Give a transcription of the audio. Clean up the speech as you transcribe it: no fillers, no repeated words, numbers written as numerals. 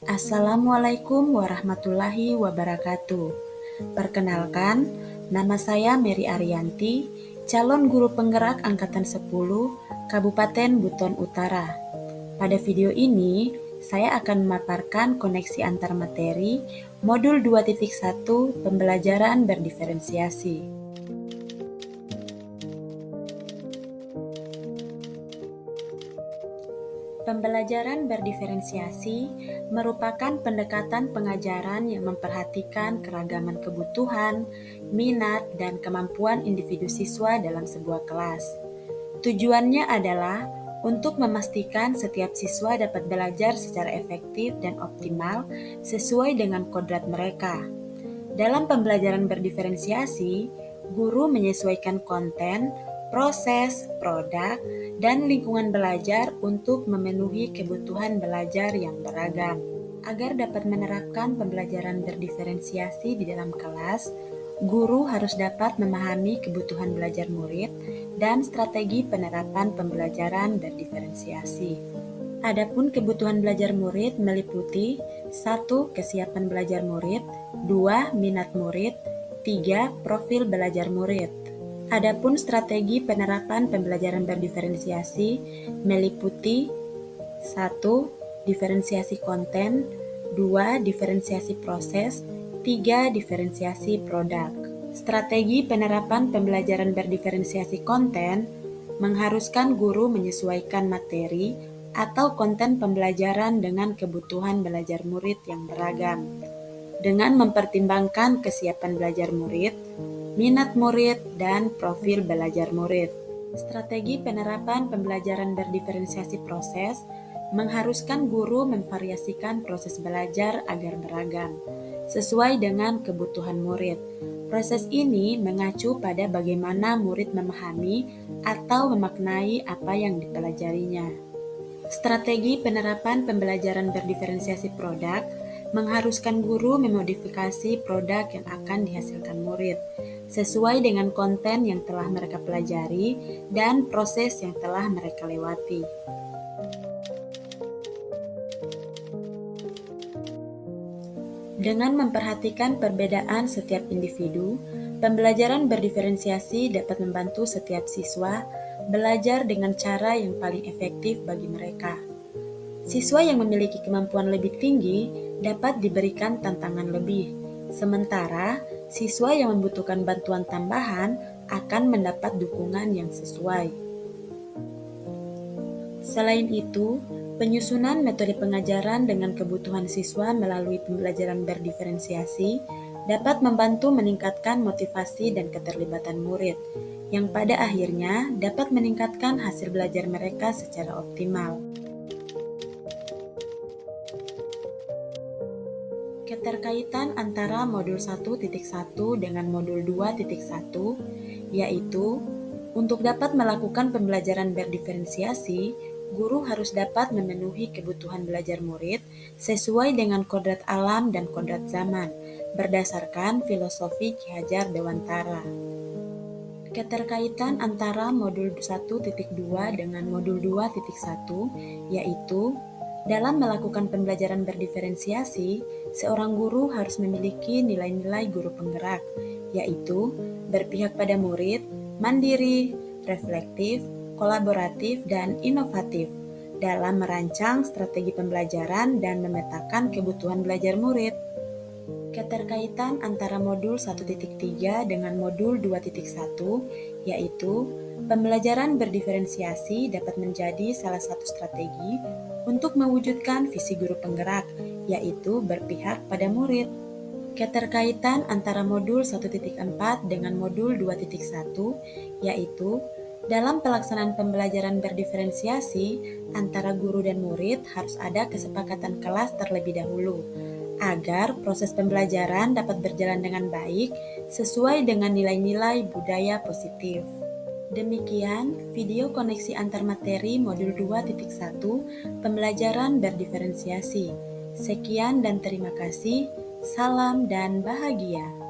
Assalamualaikum warahmatullahi wabarakatuh. Perkenalkan, nama saya Mary Arianti, calon guru penggerak Angkatan 10, Kabupaten Buton Utara. Pada video ini, saya akan memaparkan koneksi antar materi Modul 2.1 Pembelajaran berdiferensiasi. Pembelajaran berdiferensiasi merupakan pendekatan pengajaran yang memperhatikan keragaman kebutuhan, minat, dan kemampuan individu siswa dalam sebuah kelas. Tujuannya adalah untuk memastikan setiap siswa dapat belajar secara efektif dan optimal sesuai dengan kodrat mereka. Dalam pembelajaran berdiferensiasi, guru menyesuaikan konten, proses, produk, dan lingkungan belajar untuk memenuhi kebutuhan belajar yang beragam. Agar dapat menerapkan pembelajaran berdiferensiasi di dalam kelas, guru harus dapat memahami kebutuhan belajar murid dan strategi penerapan pembelajaran berdiferensiasi. Adapun kebutuhan belajar murid meliputi 1. Kesiapan belajar murid, 2. Minat murid, 3. Profil belajar murid. Adapun strategi penerapan pembelajaran berdiferensiasi meliputi 1. Diferensiasi konten, 2. Diferensiasi proses, 3. Diferensiasi produk. Strategi penerapan pembelajaran berdiferensiasi konten mengharuskan guru menyesuaikan materi atau konten pembelajaran dengan kebutuhan belajar murid yang beragam, dengan mempertimbangkan kesiapan belajar murid, minat murid, dan profil belajar murid. Strategi penerapan pembelajaran berdiferensiasi proses mengharuskan guru memvariasikan proses belajar agar beragam, sesuai dengan kebutuhan murid. Proses ini mengacu pada bagaimana murid memahami atau memaknai apa yang dipelajarinya. Strategi penerapan pembelajaran berdiferensiasi produk mengharuskan guru memodifikasi produk yang akan dihasilkan murid, sesuai dengan konten yang telah mereka pelajari dan proses yang telah mereka lewati. Dengan memperhatikan perbedaan setiap individu, pembelajaran berdiferensiasi dapat membantu setiap siswa belajar dengan cara yang paling efektif bagi mereka. Siswa yang memiliki kemampuan lebih tinggi dapat diberikan tantangan lebih, sementara siswa yang membutuhkan bantuan tambahan akan mendapat dukungan yang sesuai. Selain itu, penyusunan metode pengajaran dengan kebutuhan siswa melalui pembelajaran berdiferensiasi dapat membantu meningkatkan motivasi dan keterlibatan murid, yang pada akhirnya dapat meningkatkan hasil belajar mereka secara optimal. Keterkaitan antara Modul 1.1 dengan Modul 2.1 yaitu untuk dapat melakukan pembelajaran berdiferensiasi, guru harus dapat memenuhi kebutuhan belajar murid sesuai dengan kodrat alam dan kodrat zaman, berdasarkan filosofi Ki Hajar Dewantara. Keterkaitan antara Modul 1.2 dengan Modul 2.1 yaitu dalam melakukan pembelajaran berdiferensiasi, seorang guru harus memiliki nilai-nilai guru penggerak, yaitu berpihak pada murid, mandiri, reflektif, kolaboratif, dan inovatif dalam merancang strategi pembelajaran dan memetakan kebutuhan belajar murid. Keterkaitan antara Modul 1.3 dengan Modul 2.1 yaitu pembelajaran berdiferensiasi dapat menjadi salah satu strategi untuk mewujudkan visi guru penggerak, yaitu berpihak pada murid. Keterkaitan antara Modul 1.4 dengan Modul 2.1 yaitu dalam pelaksanaan pembelajaran berdiferensiasi antara guru dan murid harus ada kesepakatan kelas terlebih dahulu, agar proses pembelajaran dapat berjalan dengan baik sesuai dengan nilai-nilai budaya positif. Demikian video koneksi antar materi Modul 2.1 Pembelajaran berdiferensiasi. Sekian dan terima kasih. Salam dan bahagia.